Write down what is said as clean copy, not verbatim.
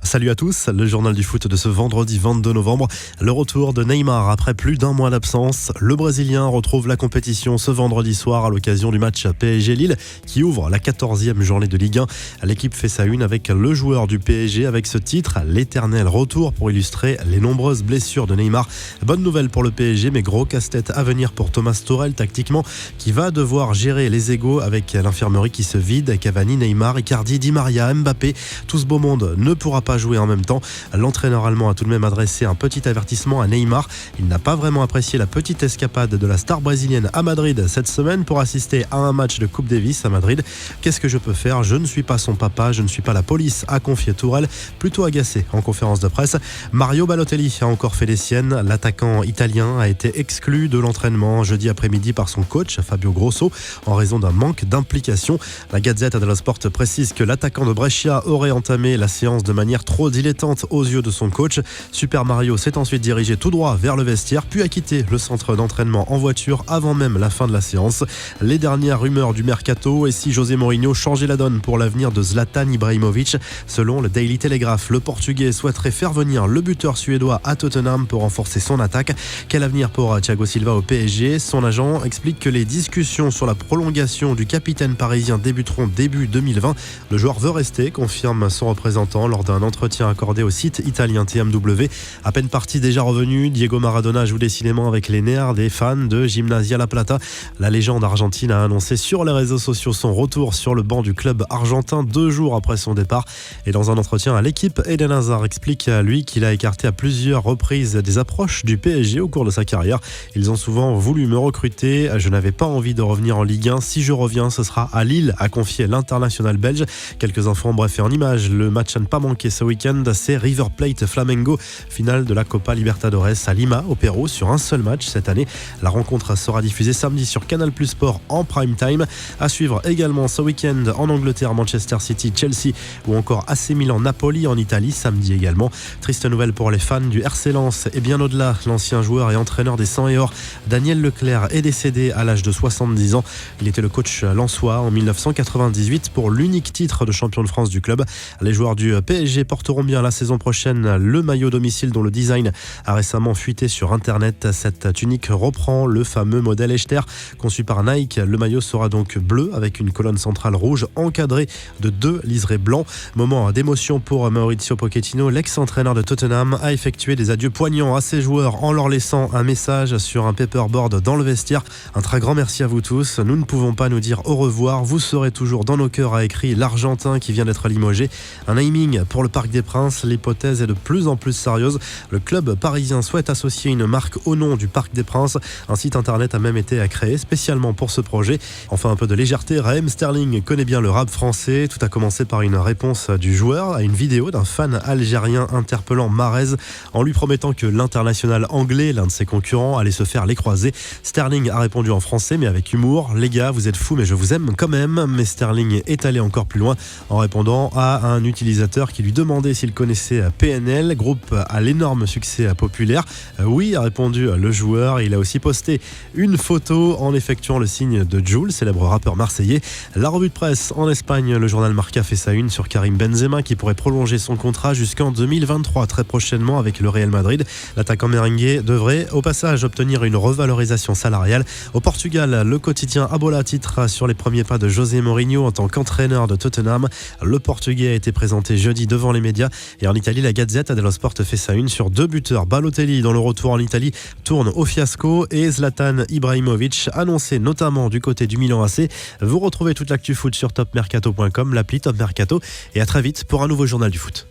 Salut à tous, le journal du foot de ce vendredi 22 novembre. Le retour de Neymar après plus d'un mois d'absence. Le Brésilien retrouve la compétition ce vendredi soir à l'occasion du match PSG Lille qui ouvre la 14e journée de Ligue 1. L'équipe fait sa une avec le joueur du PSG avec ce titre, l'éternel retour pour illustrer les nombreuses blessures de Neymar. Bonne nouvelle pour le PSG, mais gros casse-tête à venir pour Thomas Tuchel tactiquement qui va devoir gérer les égos avec l'infirmerie qui se vide. Cavani, Neymar, Icardi, Di Maria, Mbappé, tout ce beau monde ne pourra pas jouer en même temps. L'entraîneur allemand a tout de même adressé un petit avertissement à Neymar. Il n'a pas vraiment apprécié la petite escapade de la star brésilienne à Madrid cette semaine pour assister à un match de Coupe Davis à Madrid. Qu'est-ce que je peux faire ? Je ne suis pas son papa, je ne suis pas la police, a confié Tuchel, plutôt agacé en conférence de presse. Mario Balotelli a encore fait les siennes. L'attaquant italien a été exclu de l'entraînement jeudi après-midi par son coach Fabio Grosso en raison d'un manque d'implication. La Gazzetta dello Sport précise que l'attaquant de Brescia aurait entamé la séance de manière trop dilettante aux yeux de son coach. Super Mario s'est ensuite dirigé tout droit vers le vestiaire, puis a quitté le centre d'entraînement en voiture avant même la fin de la séance. Les dernières rumeurs du mercato et si José Mourinho changeait la donne pour l'avenir de Zlatan Ibrahimovic. Selon le Daily Telegraph, le Portugais souhaiterait faire venir le buteur suédois à Tottenham pour renforcer son attaque. Quel avenir pour Thiago Silva au PSG ? Son agent explique que les discussions sur la prolongation du capitaine parisien débuteront début 2020. Le joueur veut rester, confirme son représentant lors d'un entretien accordé au site italien TMW. À peine parti, déjà revenu, Diego Maradona joue décidément avec les nerfs des fans de Gimnasia La Plata. La légende argentine a annoncé sur les réseaux sociaux son retour sur le banc du club argentin 2 jours après son départ. Et dans un entretien à l'équipe, Eden Hazard explique à lui qu'il a écarté à plusieurs reprises des approches du PSG au cours de sa carrière. Ils ont souvent voulu me recruter, je n'avais pas envie de revenir en Ligue 1. Si je reviens, ce sera à Lille, a confié l'international belge. Quelques infos en bref et en images. Le match à ne pas manquer ce week-end, c'est River Plate Flamengo, finale de la Copa Libertadores à Lima, au Pérou, sur un seul match cette année. La rencontre sera diffusée samedi sur Canal+ Sport en prime time. À suivre également ce week-end en Angleterre, Manchester City, Chelsea ou encore AC Milan, Napoli en Italie, samedi également. Triste nouvelle pour les fans du RC Lens et bien au-delà. L'ancien joueur et entraîneur des 100 et or, Daniel Leclerc, est décédé à l'âge de 70 ans. Il était le coach lensois en 1998 pour l'unique titre de champion de France du club. Les joueurs du PSG porteront bien la saison prochaine le maillot domicile dont le design a récemment fuité sur internet. Cette tunique reprend le fameux modèle Echter conçu par Nike. Le maillot sera donc bleu avec une colonne centrale rouge encadrée de 2 liserés blancs. Moment d'émotion pour Mauricio Pochettino. L'ex-entraîneur de Tottenham a effectué des adieux poignants à ses joueurs en leur laissant un message sur un paperboard dans le vestiaire. Un très grand merci à vous tous. Nous ne pouvons pas nous dire au revoir. Vous serez toujours dans nos cœurs, a écrit l'Argentin qui vient d'être limogé. Un naming pour le Parc des Princes. L'hypothèse est de plus en plus sérieuse. Le club parisien souhaite associer une marque au nom du Parc des Princes. Un site internet a même été créé spécialement pour ce projet. Enfin, un peu de légèreté. Raheem Sterling connaît bien le rap français. Tout a commencé par une réponse du joueur à une vidéo d'un fan algérien interpellant Mahrez en lui promettant que l'international anglais, l'un de ses concurrents, allait se faire les croiser. Sterling a répondu en français mais avec humour. Les gars, vous êtes fous mais je vous aime quand même. Mais Sterling est allé encore plus loin en répondant à un utilisateur qui lui demandait s'il connaissait PNL, groupe à l'énorme succès populaire. Oui, a répondu le joueur. Il a aussi posté une photo en effectuant le signe de Jul, célèbre rappeur marseillais. La revue de presse en Espagne, le journal Marca fait sa une sur Karim Benzema qui pourrait prolonger son contrat jusqu'en 2023 très prochainement avec le Real Madrid. L'attaquant merengue devrait au passage obtenir une revalorisation salariale. Au Portugal, le quotidien Abola titre sur les premiers pas de José Mourinho en tant qu'entraîneur de Tottenham. Le Portugais a été présenté jeudi devant les médias. Et en Italie, la Gazzetta dello Sport fait sa une sur 2 buteurs. Balotelli, dont le retour en Italie tourne au fiasco, et Zlatan Ibrahimovic, annoncé notamment du côté du Milan AC. Vous retrouvez toute l'actu foot sur topmercato.com, l'appli Top Mercato. Et à très vite pour un nouveau journal du foot.